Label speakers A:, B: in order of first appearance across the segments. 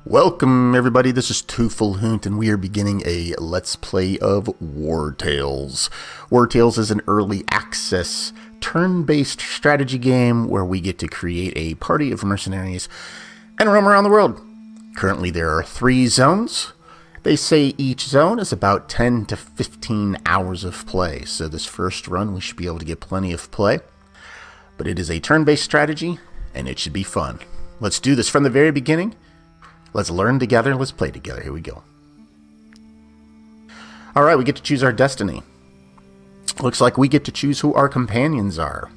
A: Welcome everybody, this is Twofull Hoont and we are beginning a Let's Play of Wartales. Wartales is an early access turn-based strategy game where we get to create a party of mercenaries and roam around the world. Currently there are 3 zones. They say each zone is about 10 to 15 hours of play, so this first run we should be able to get plenty of play. But it is a turn-based strategy and it should be fun. Let's do this from the very beginning. Let's learn together, let's play together. Here we go. Alright, we get to choose our destiny. Looks like we get to choose who our companions are.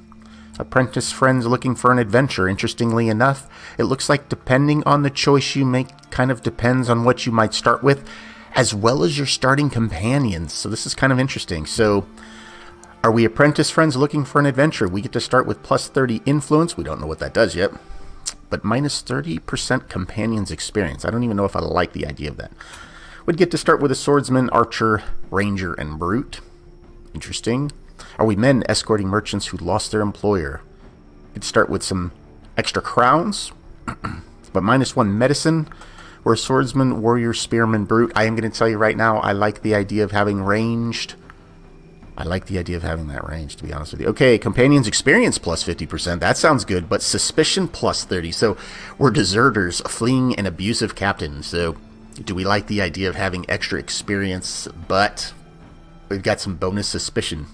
A: Apprentice friends looking for an adventure. Interestingly enough, it looks like depending on the choice you make, kind of depends on what you might start with, as well as your starting companions. So this is kind of interesting. So, are we apprentice friends looking for an adventure? We get to start with plus 30 influence. We don't know what that does yet. But minus 30% companions experience. I don't even know if I like the idea of that. We'd get to start with a swordsman, archer, ranger, and brute. Interesting. Are we men escorting merchants who lost their employer? We'd start with some extra crowns, but minus 1 medicine. We're a swordsman, warrior, spearman, brute. I am going to tell you right now, I like the idea of having ranged. I like the idea of having that range, to be honest with you. Okay, companions experience plus 50%. That sounds good, but suspicion plus 30. So we're deserters fleeing an abusive captain. So do we like the idea of having extra experience, but we've got some bonus suspicion?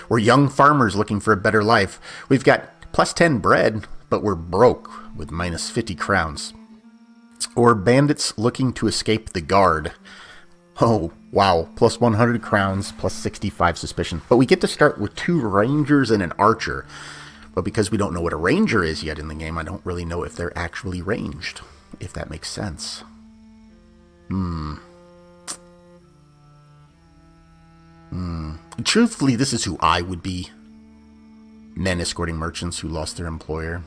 A: We're young farmers looking for a better life. We've got plus 10 bread, but we're broke with minus 50 crowns. Or bandits looking to escape the guard. Oh, wow. Plus 100 crowns, plus 65 suspicion. But we get to start with 2 rangers and an archer. But because we don't know what a ranger is yet in the game, I don't really know if they're actually ranged. If that makes sense. Truthfully, this is who I would be. Men escorting merchants who lost their employer.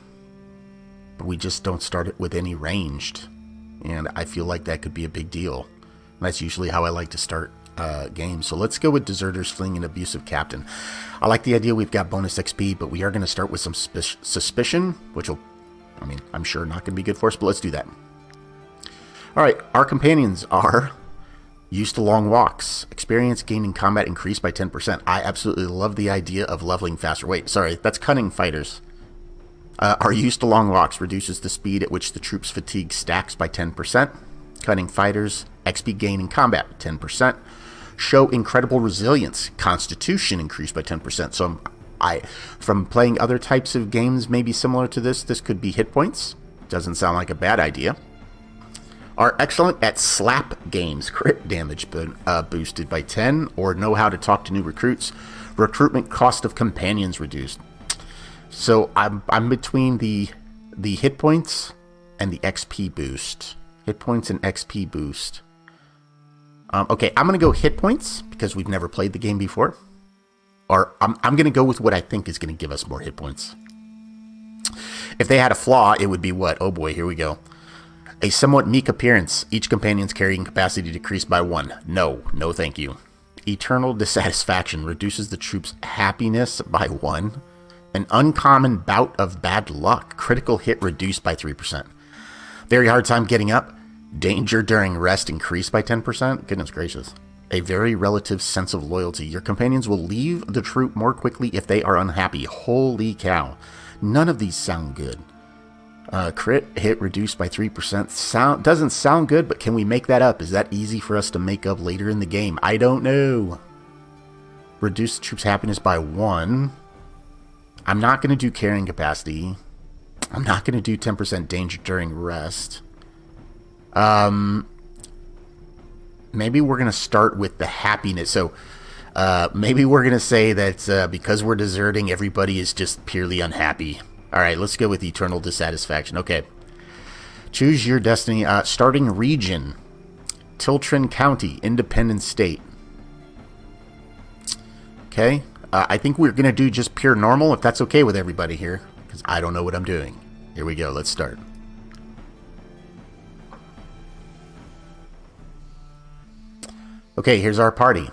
A: But we just don't start it with any ranged. And I feel like that could be a big deal. That's usually how I like to start games. So let's go with deserters fleeing an abusive captain. I like the idea we've got bonus XP, but we are going to start with some suspicion, which will, I'm sure not going to be good for us, but let's do that. Alright, our companions are used to long walks. Experience gained in combat increased by 10%. I absolutely love the idea of leveling faster. Wait, sorry, that's cunning fighters. Are used to long walks. Reduces the speed at which the troops' fatigue stacks by 10%. Cunning fighters, XP gain in combat, 10%. Show incredible resilience. Constitution increased by 10%. So from playing other types of games maybe similar to this could be hit points. Doesn't sound like a bad idea. Are excellent at slap games. Crit damage boosted by 10. Or know how to talk to new recruits. Recruitment cost of companions reduced. So I'm between the hit points and the XP boost. Hit points and XP boost. Okay, I'm going to go hit points because we've never played the game before. Or I'm going to go with what I think is going to give us more hit points. If they had a flaw, it would be what? Oh boy, here we go. A somewhat meek appearance. Each companion's carrying capacity decreased by 1. No thank you. Eternal dissatisfaction reduces the troops' happiness by 1. An uncommon bout of bad luck. Critical hit reduced by 3%. Very hard time getting up. Danger during rest increased by 10%. Goodness gracious. A very relative sense of loyalty. Your companions will leave the troop more quickly if they are unhappy. Holy cow. None of these sound good. Crit hit reduced by 3%. Doesn't sound good, but can we make that up? Is that easy for us to make up later in the game? I don't know. Reduce the troops' happiness by 1. I'm not going to do carrying capacity. I'm not going to do 10% danger during rest. Maybe we're going to start with the happiness. So, maybe we're going to say that because we're deserting, everybody is just purely unhappy. Alright, let's go with eternal dissatisfaction. Okay. Choose your destiny. Starting region. Tiltrin County, independent state. Okay. I think we're going to do just pure normal, if that's okay with everybody here. Because I don't know what I'm doing. Here we go, let's start. Okay, here's our party.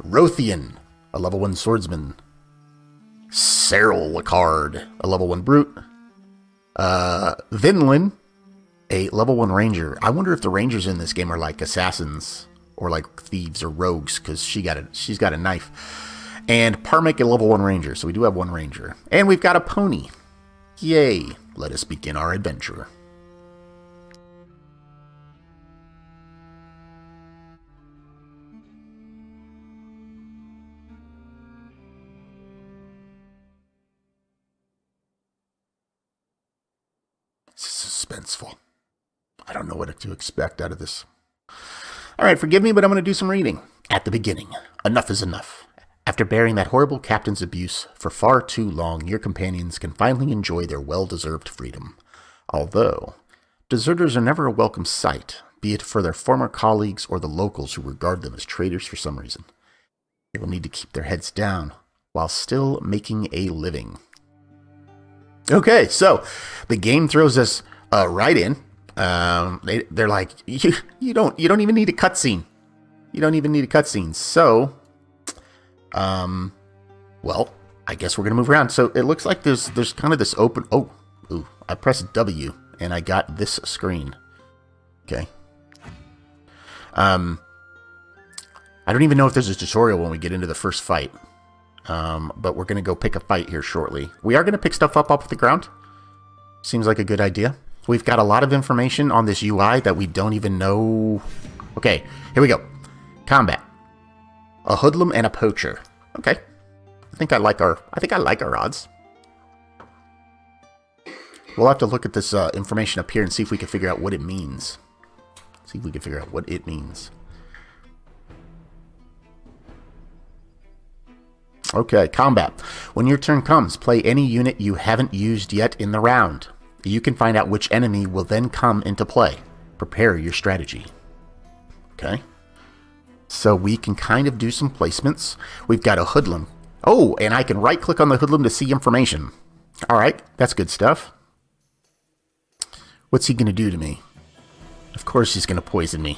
A: Rothian, a level 1 swordsman. Cyril Lacard, a level 1 brute. Vinland, A level 1 ranger. I wonder if the rangers in this game are like assassins or like thieves or rogues, because she's got a knife. And Parmic, a level 1 ranger. So we do have 1 ranger. And we've got a pony. Yay. Let us begin our adventure. Suspenseful. I don't know what to expect out of this. Alright, forgive me, but I'm going to do some reading. At the beginning, enough is enough. After bearing that horrible captain's abuse for far too long, your companions can finally enjoy their well-deserved freedom. Although, deserters are never a welcome sight, be it for their former colleagues or the locals who regard them as traitors for some reason. They will need to keep their heads down while still making a living. Okay, so the game throws us right in. They're like, you don't even need a cutscene. You don't even need a cutscene. So, well, I guess we're gonna move around. So it looks like there's kind of this open. Ooh, I pressed W and I got this screen. Okay. I don't even know if there's a tutorial when we get into the first fight. But we're going to go pick a fight here shortly. We are going to pick stuff up off the ground. Seems like a good idea. We've got a lot of information on this UI that we don't even know. Okay, here we go. Combat. A hoodlum and a poacher. Okay. I think I like our odds. We'll have to look at this information up here and see if we can figure out what it means. Okay, combat. When your turn comes, play any unit you haven't used yet in the round. You can find out which enemy will then come into play. Prepare your strategy. Okay. So we can kind of do some placements. We've got a hoodlum. Oh, and I can right-click on the hoodlum to see information. Alright, that's good stuff. What's he going to do to me? Of course he's going to poison me.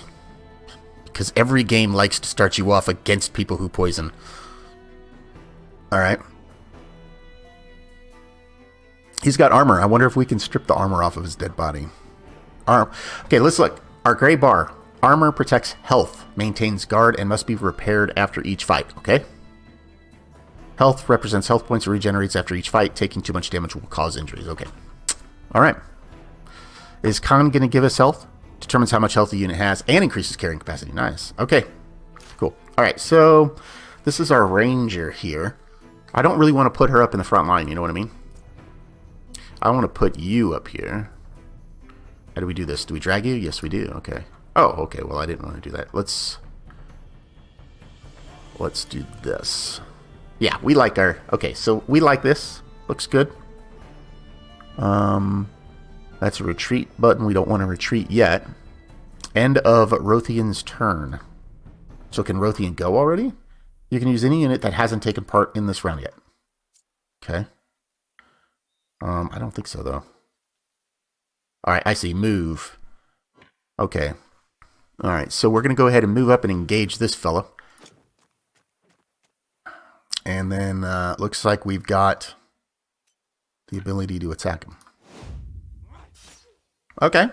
A: Because every game likes to start you off against people who poison. Alright. He's got armor. I wonder if we can strip the armor off of his dead body. Okay, let's look. Our gray bar. Armor protects health, maintains guard, and must be repaired after each fight. Okay? Health represents health points, regenerates after each fight. Taking too much damage will cause injuries. Okay. Alright. Is Khan going to give us health? Determines how much health the unit has and increases carrying capacity. Nice. Okay. Cool. Alright, so this is our ranger here. I don't really want to put her up in the front line, you know what I mean? I want to put you up here. How do we do this? Do we drag you? Yes, we do. Okay. Oh, okay. Well, I didn't want to do that. Let's do this. Yeah, we like our... Okay, so we like this. Looks good. That's a retreat button. We don't want to retreat yet. End of Rothian's turn. So can Rothian go already? You can use any unit that hasn't taken part in this round yet. Okay. I don't think so, though. Alright, I see. Move. Okay. Alright, so we're going to go ahead and move up and engage this fella. And then, looks like we've got the ability to attack him. Okay.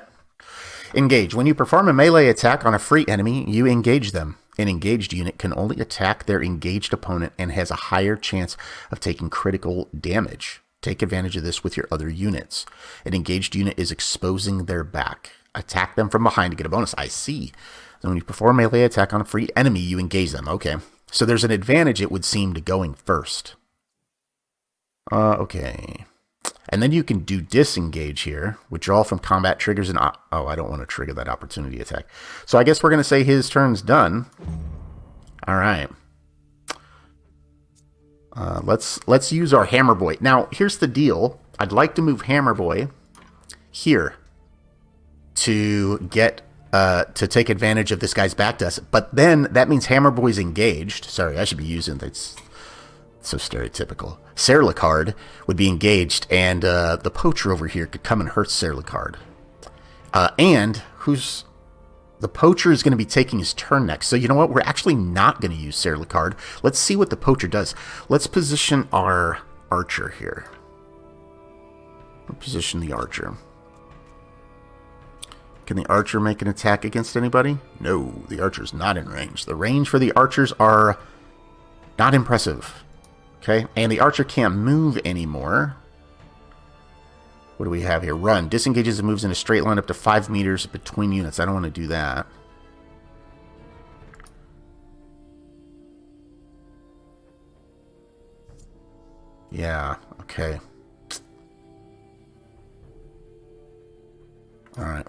A: Engage. When you perform a melee attack on a free enemy, you engage them. An engaged unit can only attack their engaged opponent and has a higher chance of taking critical damage. Take advantage of this with your other units. An engaged unit is exposing their back. Attack them from behind to get a bonus. I see. So when you perform a melee attack on a free enemy, you engage them. Okay. So there's an advantage, it would seem, to going first. Okay. And then you can do disengage here. Withdraw from combat triggers and... Oh, I don't want to trigger that opportunity attack. So I guess we're going to say his turn's done. Alright. Let's use our Hammer Boy. Now, here's the deal. I'd like to move Hammer Boy here to get... to take advantage of this guy's back to us. But then that means Hammer Boy's engaged. Sorry, I should be using... That's so stereotypical. Serlicard would be engaged, and the poacher over here could come and hurt Serlicard. And the poacher is going to be taking his turn next. So you know what? We're actually not going to use Serlicard. Let's see what the poacher does. Let's position our archer here. We'll position the archer. Can the archer make an attack against anybody? No, the archer's not in range. The range for the archers are not impressive. Okay, and the archer can't move anymore. What do we have here? Run. Disengages and moves in a straight line up to 5 meters between units. I don't want to do that. Yeah, okay. Alright.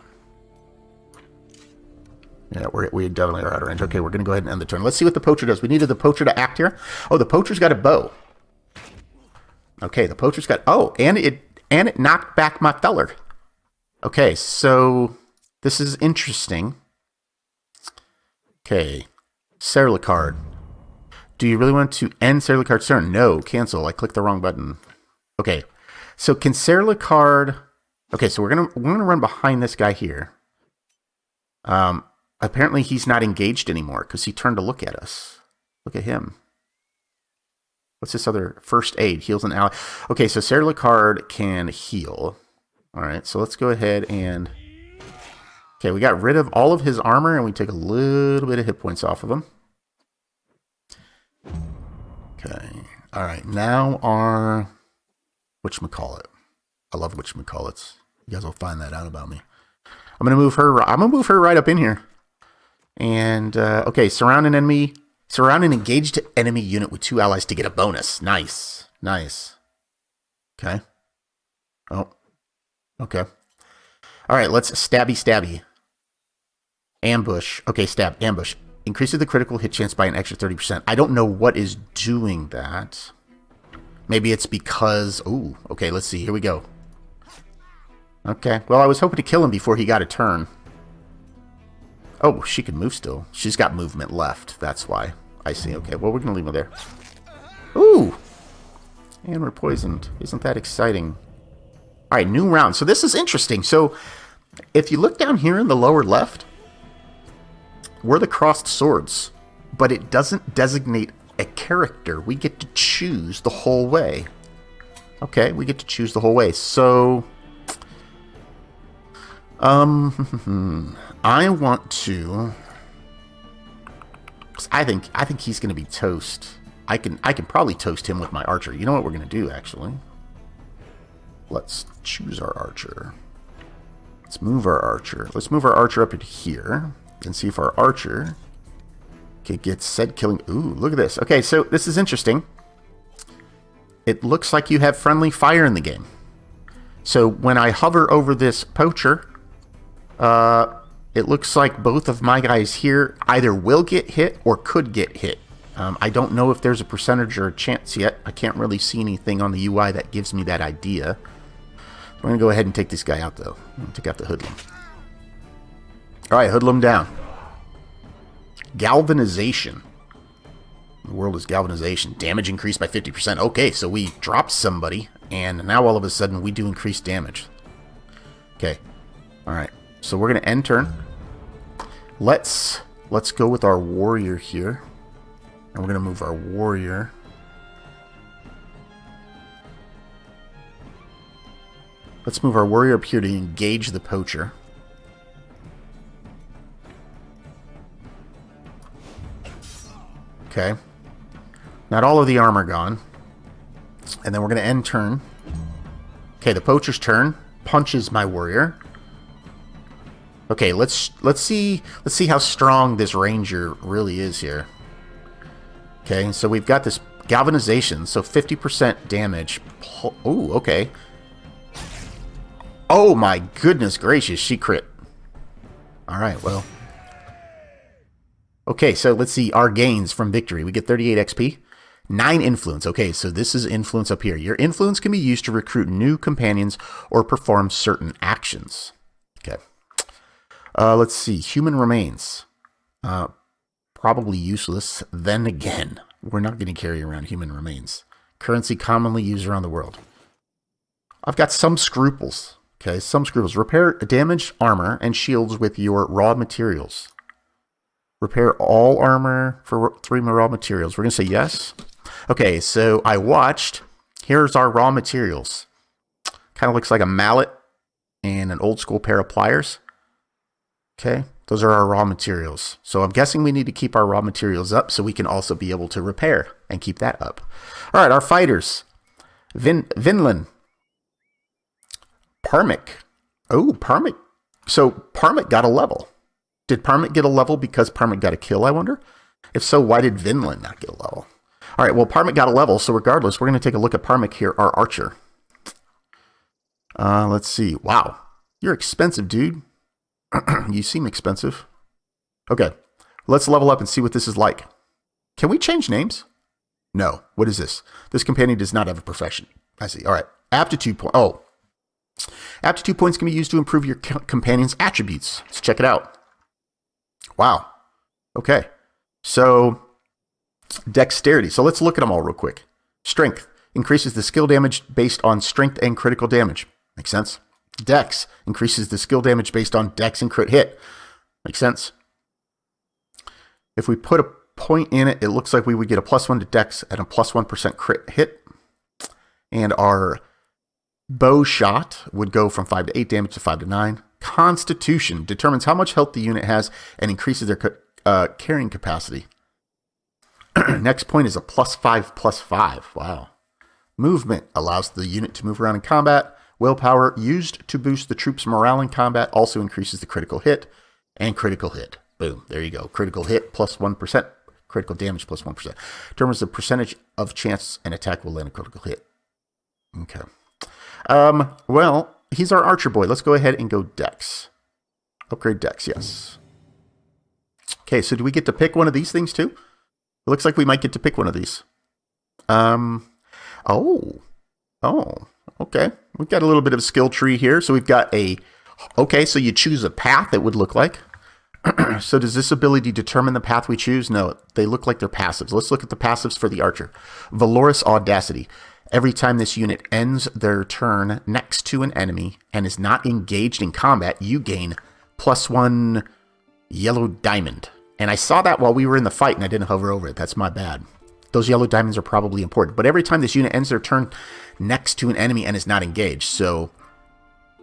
A: Yeah, we definitely are out of range. Okay, we're going to go ahead and end the turn. Let's see what the poacher does. We needed the poacher to act here. Oh, the poacher's got a bow. Okay, the poacher's got... Oh, and it knocked back my feller. Okay, so this is interesting. Okay, Serlicard. Do you really want to end Serlicard's turn? No, cancel. I clicked the wrong button. Okay, so can Serlicard... Okay, so we're gonna run behind this guy here. Apparently he's not engaged anymore because he turned to look at us. Look at him. What's this other? First aid. Heals an ally. Okay, so Serlicard can heal. Alright, so let's go ahead and... Okay, we got rid of all of his armor and we take a little bit of hit points off of him. Okay. Alright, now our... Whatchamacallit. I love whatchamacallits. You guys will find that out about me. I'm gonna move her right up in here. And okay, surround an engaged enemy unit with 2 allies to get a bonus. Nice. Nice. Okay. Oh. Okay. Alright, let's stabby. Ambush. Okay, stab. Ambush. Increases the critical hit chance by an extra 30%. I don't know what is doing that. Maybe it's because... Ooh, okay, let's see. Here we go. Okay, well, I was hoping to kill him before he got a turn. Oh, she can move still. She's got movement left. That's why. I see. Okay, well, we're going to leave her there. Ooh! And we're poisoned. Isn't that exciting? Alright, new round. So this is interesting. So, if you look down here in the lower left, we're the crossed swords. But it doesn't designate a character. We get to choose the whole way. Okay, we get to choose the whole way. So... I want to... I think he's going to be toast. I can probably toast him with my archer. You know what we're going to do, actually? Let's choose our archer. Let's move our archer. Let's move our archer up to here and see if our archer can get said killing... Ooh, look at this. Okay, so this is interesting. It looks like you have friendly fire in the game. So when I hover over this poacher... it looks like both of my guys here either will get hit or could get hit. I don't know if there's a percentage or a chance yet. I can't really see anything on the UI that gives me that idea. We're going to go ahead and take this guy out, though. Take out the hoodlum. Alright, hoodlum down. Galvanization. The world is galvanization. Damage increased by 50%. Okay, so we dropped somebody, and now all of a sudden we do increased damage. Okay. Alright. So we're going to end turn. Let's go with our warrior here. And we're going to move our warrior. Let's move our warrior up here to engage the poacher. Okay. Not all of the armor gone. And then we're going to end turn. Okay, the poacher's turn. Punches my warrior. Okay, let's see how strong this ranger really is here. Okay, so we've got this galvanization, so 50% damage. Oh, okay. Oh my goodness gracious, she crit. Alright, well. Okay, so let's see our gains from victory. We get 38 XP. 9 influence. Okay, so this is influence up here. Your influence can be used to recruit new companions or perform certain actions. Okay. Let's see. Human remains. Probably useless. Then again, we're not going to carry around human remains. Currency commonly used around the world. I've got some scruples. Okay, some scruples. Repair damaged armor and shields with your raw materials. Repair all armor for 3 raw materials. We're going to say yes. Okay, so I watched. Here's our raw materials. Kind of looks like a mallet and an old school pair of pliers. Okay, those are our raw materials. So I'm guessing we need to keep our raw materials up so we can also be able to repair and keep that up. All right, our fighters. Vinland. Parmic. Oh, Parmic. So Parmic got a level. Did Parmic get a level because Parmic got a kill, I wonder? If so, why did Vinland not get a level? All right, well, Parmic got a level, so regardless, we're going to take a look at Parmic here, our archer. Let's see. Wow, you're expensive, dude. You seem expensive. Okay, let's level up and see what this is like. Can we change names? No. What is this? This companion does not have a profession. I see. All right. Aptitude point. Oh. Aptitude points can be used to improve your companion's attributes. Let's check it out. Wow. Okay. So, dexterity. So let's look at them all real quick. Strength. Increases the skill damage based on strength and critical damage. Makes sense. Dex. Increases the skill damage based on dex and crit hit. Makes sense. If we put a point in it, it looks like we would get a +1 to dex and a +1% crit hit. And our bow shot would go from 5 to 8 damage to 5 to 9. Constitution determines how much health the unit has and increases their carrying capacity. Next point is a +5/+5. Wow. Movement allows the unit to move around in combat. Willpower used to boost the troops' morale in combat also increases the critical hit and critical hit. Boom. There you go. Critical hit +1%. Critical damage +1%. Determines the percentage of chance an attack will land a critical hit. Okay. Well, he's our archer boy. Let's go ahead and go dex. Upgrade dex, yes. Okay, so do we get to pick one of these things too? It looks like we might get to pick one of these. Okay. We've got a little bit of a skill tree here. So we've got okay, so you choose a path, it would look like. So does this ability determine the path we choose? No, they look like they're passives. Let's look at the passives for the archer. Valorous Audacity. Every time this unit ends their turn next to an enemy and is not engaged in combat, you gain +1 yellow diamond. And I saw that while we were in the fight and I didn't hover over it. That's my bad. Those yellow diamonds are probably important. But every time this unit ends their turn next to an enemy and is not engaged. So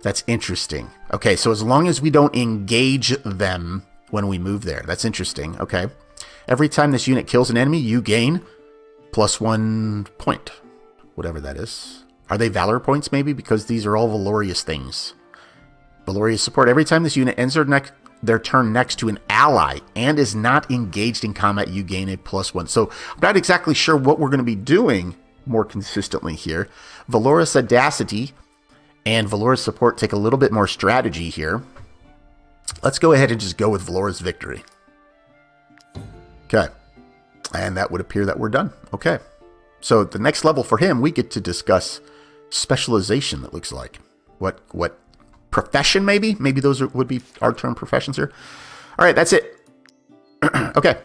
A: that's interesting. Okay, so as long as we don't engage them when we move there. That's interesting. Okay. Every time this unit kills an enemy, you gain +1 point. Whatever that is. Are they Valor Points maybe? Because these are all Valorious things. Valorious support. Every time this unit ends their turn next to an ally and is not engaged in combat, you gain a +1. So I'm not exactly sure what we're going to be doing more consistently here. Valorous Audacity and Valorous Support take a little bit more strategy here. Let's go ahead and just go with Valorous Victory. Okay. And that would appear that we're done. Okay. So the next level for him, we get to discuss specialization, it looks like. What profession, maybe? Maybe those would be our term professions here. All right, that's it. Okay.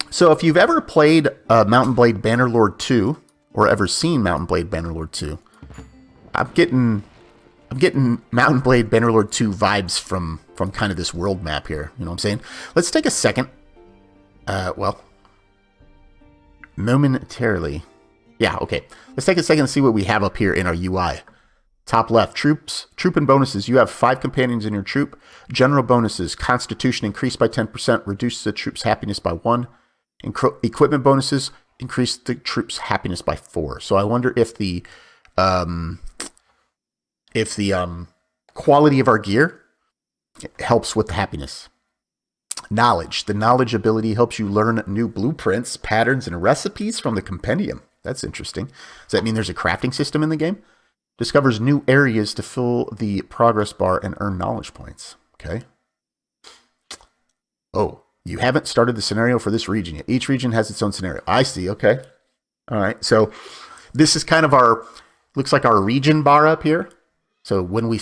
A: So if you've ever played Mount & Blade Bannerlord 2, or ever seen Mount & Blade Bannerlord 2, I'm getting Mount & Blade Bannerlord 2 vibes from kind of this world map here. You know what I'm saying? Let's take a second. Momentarily. Yeah, okay. Let's take a second and see what we have up here in our UI. Top left, troop and bonuses. You have 5 companions in your troop. General bonuses, Constitution increased by 10%, reduce the troop's happiness by 1. Equipment bonuses, increase the troop's happiness by 4. So I wonder if the quality of our gear helps with the happiness. Knowledge. The knowledge ability helps you learn new blueprints, patterns, and recipes from the compendium. That's interesting. Does that mean there's a crafting system in the game? Discovers new areas to fill the progress bar and earn knowledge points. Okay. Oh, you haven't started the scenario for this region yet. Each region has its own scenario. I see. Okay. All right. So this is kind of looks like our region bar up here. So when we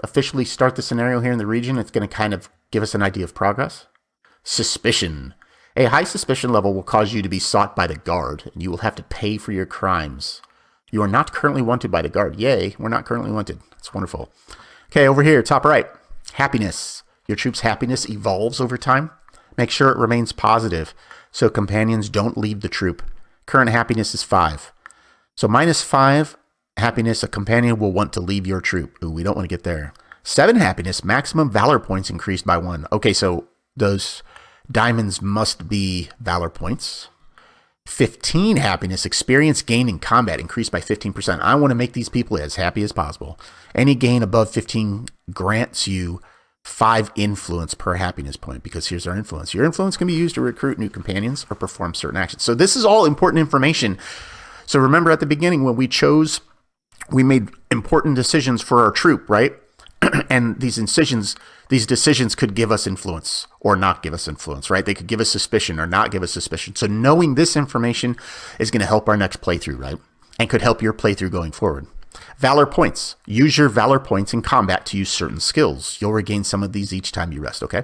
A: officially start the scenario here in the region, it's going to kind of give us an idea of progress. Suspicion. A high suspicion level will cause you to be sought by the guard, and you will have to pay for your crimes. You are not currently wanted by the guard. Yay, we're not currently wanted. That's wonderful. Okay, over here, top right. Happiness. Your troop's happiness evolves over time. Make sure it remains positive so companions don't leave the troop. Current happiness is 5. So -5 happiness, a companion will want to leave your troop. Ooh, we don't want to get there. 7 happiness. Maximum Valor Points increased by 1. Okay, so those diamonds must be Valor Points. 15 happiness. Experience gain in combat increased by 15%. I want to make these people as happy as possible. Any gain above 15 grants you 5 influence per happiness point, because here's our influence. Your influence can be used to recruit new companions or perform certain actions. So this is all important information. So remember at the beginning when we made important decisions for our troop, right? And these decisions could give us influence or not give us influence, right? They could give us suspicion or not give us suspicion. So knowing this information is going to help our next playthrough, right? And could help your playthrough going forward. Valor Points. Use your Valor Points in combat to use certain skills. You'll regain some of these each time you rest, okay?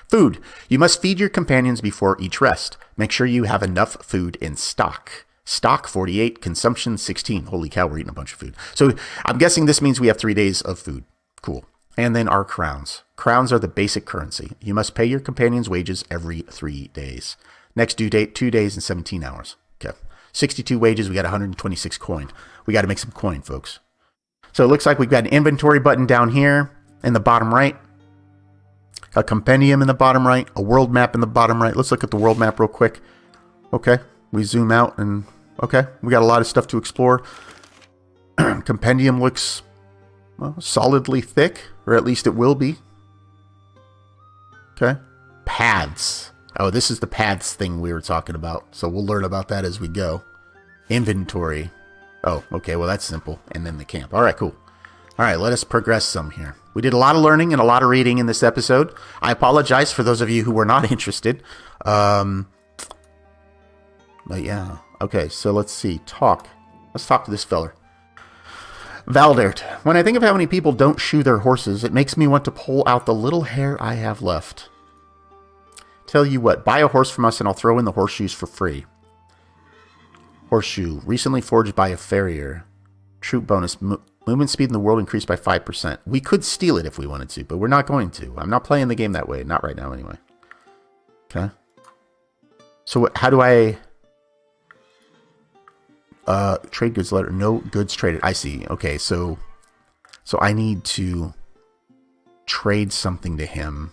A: Food. You must feed your companions before each rest. Make sure you have enough food in stock. Stock 48, consumption 16. Holy cow, we're eating a bunch of food. So I'm guessing this means we have 3 days of food. Cool. And then our crowns. Crowns are the basic currency. You must pay your companions' wages every 3 days. Next due date, 2 days and 17 hours. Okay. 62 wages, we got 126 coin. We got to make some coin, folks. So it looks like we've got an inventory button down here in the bottom right. A compendium in the bottom right. A world map in the bottom right. Let's look at the world map real quick. Okay. We zoom out and, okay. We got a lot of stuff to explore. Compendium looks, well, solidly thick, or at least it will be. Okay. Paths. Oh, this is the paths thing we were talking about. So we'll learn about that as we go. Inventory. Oh, okay. Well, that's simple. And then the camp. All right, cool. All right, let us progress some here. We did a lot of learning and a lot of reading in this episode. I apologize for those of you who were not interested. But yeah. Okay, so let's see. Let's talk to this feller. Valdert. When I think of how many people don't shoe their horses, it makes me want to pull out the little hair I have left. Tell you what, buy a horse from us and I'll throw in the horseshoes for free. Horseshoe. Recently forged by a farrier. Troop bonus. Movement speed in the world increased by 5%. We could steal it if we wanted to, but we're not going to. I'm not playing the game that way. Not right now, anyway. Okay. So how do I... trade goods letter. No goods traded. I see. Okay, so I need to trade something to him.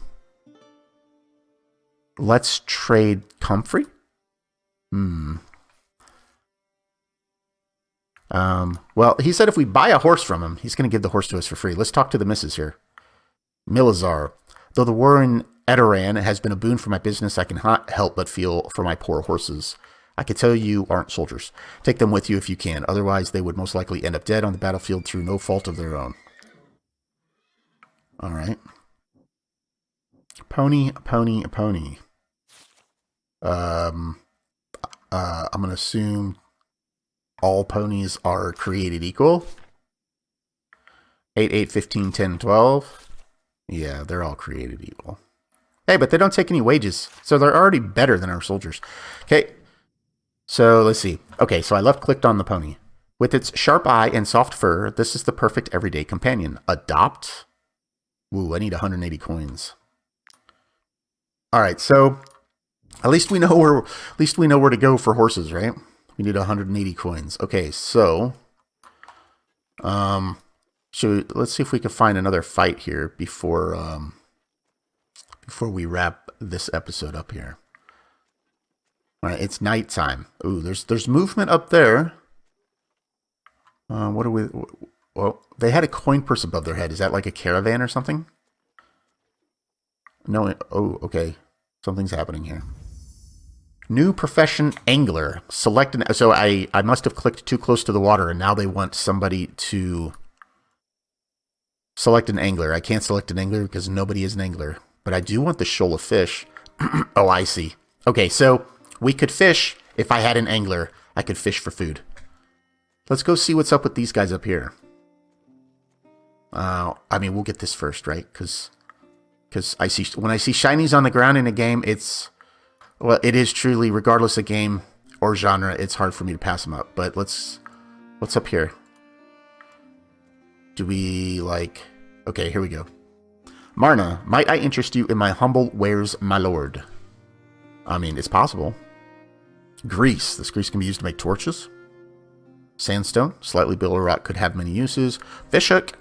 A: Let's trade comfrey. Well, he said if we buy a horse from him, he's going to give the horse to us for free. Let's talk to the missus here. Milazar. Though the war in Edoran has been a boon for my business, I cannot help but feel for my poor horses. I can tell you aren't soldiers. Take them with you if you can. Otherwise, they would most likely end up dead on the battlefield through no fault of their own. All right. Pony. I'm going to assume all ponies are created equal. 8, 8, 15, 10, 12. Yeah, they're all created equal. Hey, but they don't take any wages, so they're already better than our soldiers. Okay. So let's see. Okay, so I left-clicked on the pony. With its sharp eye and soft fur, this is the perfect everyday companion. Adopt? Ooh, I need 180 coins. All right, so at least we know where to go for horses, right? We need 180 coins. Okay, so let's see if we can find another fight here before we wrap this episode up here. All right, it's nighttime. Ooh, there's movement up there. What are we... Well, they had a coin purse above their head. Is that like a caravan or something? No. Oh, okay. Something's happening here. New profession, angler. Select an... So I must have clicked too close to the water, and now they want somebody to select an angler. I can't select an angler because nobody is an angler. But I do want the shoal of fish. Oh, I see. Okay, so... we could fish. If I had an angler, I could fish for food. Let's go see what's up with these guys up here. I mean, we'll get this first, right? Because when I see shinies on the ground in a game, well, it is truly, regardless of game or genre, it's hard for me to pass them up. But what's up here? Do we okay, here we go. Marna, might I interest you in my humble wares, my lord? I mean, it's possible. Grease. This grease can be used to make torches. Sandstone. Slightly bitter rock could have many uses. Fishhook.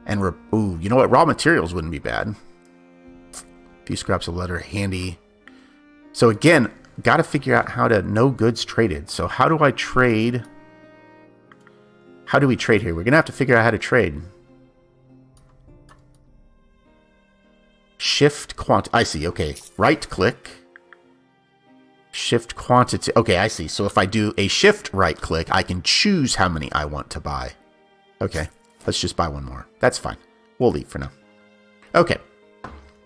A: And, ooh, you know what? Raw materials wouldn't be bad. A few scraps of leather, handy. So again, got to figure out how to no goods traded. So how do I trade? How do we trade here? We're going to have to figure out how to trade. Shift quantity. I see. Okay. Right click. Shift quantity. Okay, I see. So if I do a shift right click, I can choose how many I want to buy. Okay. Let's just buy one more. That's fine. We'll leave for now. Okay.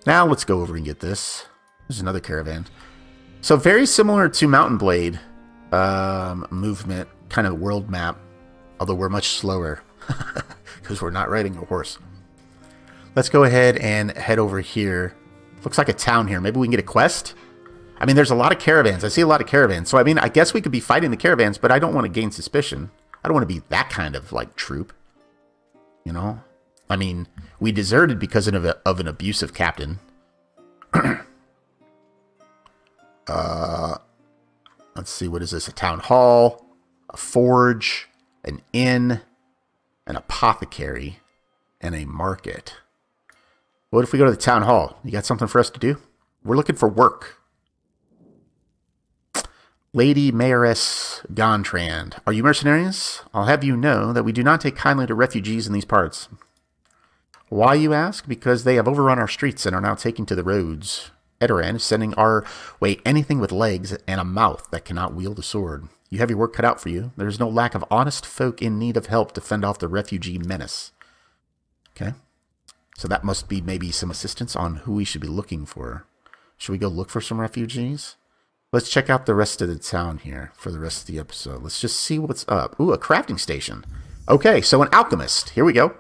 A: Now let's go over and get this. There's another caravan. So very similar to Mountain Blade movement, kind of world map, although we're much slower because we're not riding a horse. Let's go ahead and head over here. Looks like a town here. Maybe we can get a quest? I mean, there's a lot of caravans. I see a lot of caravans. So, I mean, I guess we could be fighting the caravans, but I don't want to gain suspicion. I don't want to be that kind of, like, troop. You know? I mean, we deserted because of an abusive captain. Let's see, what is this? A town hall, a forge, an inn, an apothecary, and a market. What if we go to the town hall? You got something for us to do? We're looking for work. Lady Mayoress Gontrand. Are you mercenaries? I'll have you know that we do not take kindly to refugees in these parts. Why, you ask? Because they have overrun our streets and are now taking to the roads. Edoran is sending our way anything with legs and a mouth that cannot wield a sword. You have your work cut out for you. There is no lack of honest folk in need of help to fend off the refugee menace. Okay. So that must be maybe some assistance on who we should be looking for. Should we go look for some refugees? Let's check out the rest of the town here for the rest of the episode. Let's just see what's up. Ooh, a crafting station. Okay, so an alchemist. Here we go.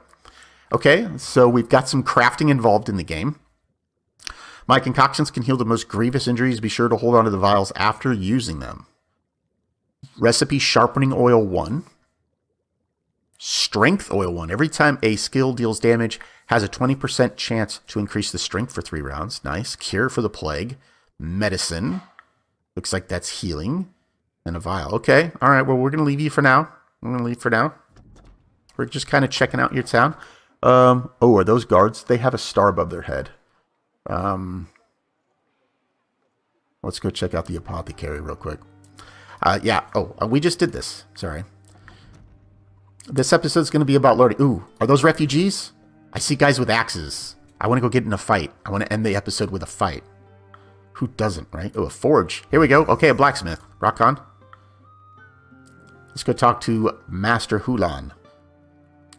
A: Okay, so we've got some crafting involved in the game. My concoctions can heal the most grievous injuries. Be sure to hold on to the vials after using them. Recipe sharpening oil 1. Strength oil 1. Every time a skill deals damage, has a 20% chance to increase the strength for 3 rounds. Nice. Cure for the plague. Medicine. Looks like that's healing. And a vial. Okay. All right. Well, we're going to leave you for now. We're just kind of checking out your town. Oh, are those guards? They have a star above their head. Let's go check out the apothecary real quick. Yeah. Oh, we just did this. Sorry. This episode's going to be about loading. Ooh, are those refugees? I see guys with axes. I want to go get in a fight. I want to end the episode with a fight. Who doesn't, right? Oh, a forge. Here we go. Okay, a blacksmith. Rock on. Let's go talk to Master Hulan.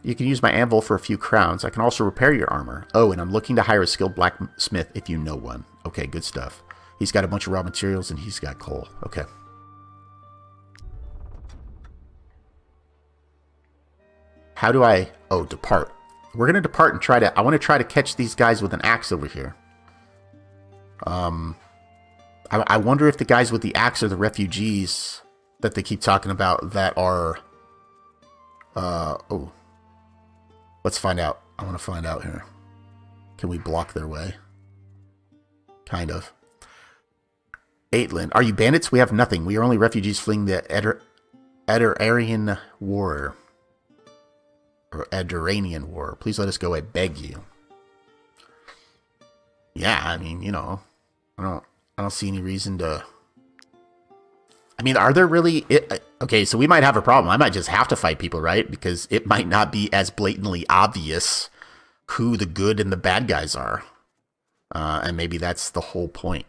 A: You can use my anvil for a few crowns. I can also repair your armor. Oh, and I'm looking to hire a skilled blacksmith if you know one. Okay, good stuff. He's got a bunch of raw materials and he's got coal. Okay. How do I... Oh, depart. We're going to depart and try to... I want to try to catch these guys with an axe over here. I wonder if the guys with the axe are the refugees that they keep talking about that are... Oh. Let's find out. I want to find out here. Can we block their way? Kind of. Aitlin. Are you bandits? We have nothing. We are only refugees fleeing the Eduranian War. Or Eduranian War. Please let us go, I beg you. Yeah, I mean, you know, I don't see any reason to... I mean, are there really... Okay, so we might have a problem. I might just have to fight people, right? Because it might not be as blatantly obvious who the good and the bad guys are. And maybe that's the whole point.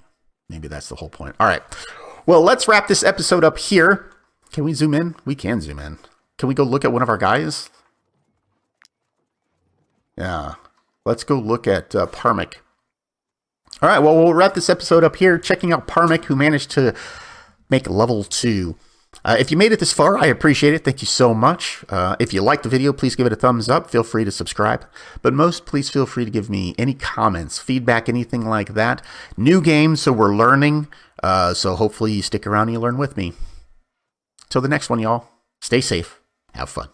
A: Maybe that's the whole point. All right. Well, let's wrap this episode up here. Can we zoom in? We can zoom in. Can we go look at one of our guys? Yeah. Let's go look at Parmic. All right, well, we'll wrap this episode up here, checking out Parmic, who managed to make level 2. If you made it this far, I appreciate it. Thank you so much. If you liked the video, please give it a thumbs up. Feel free to subscribe. But most, please feel free to give me any comments, feedback, anything like that. New game, so we're learning. So hopefully you stick around and you learn with me. Till the next one, y'all. Stay safe. Have fun.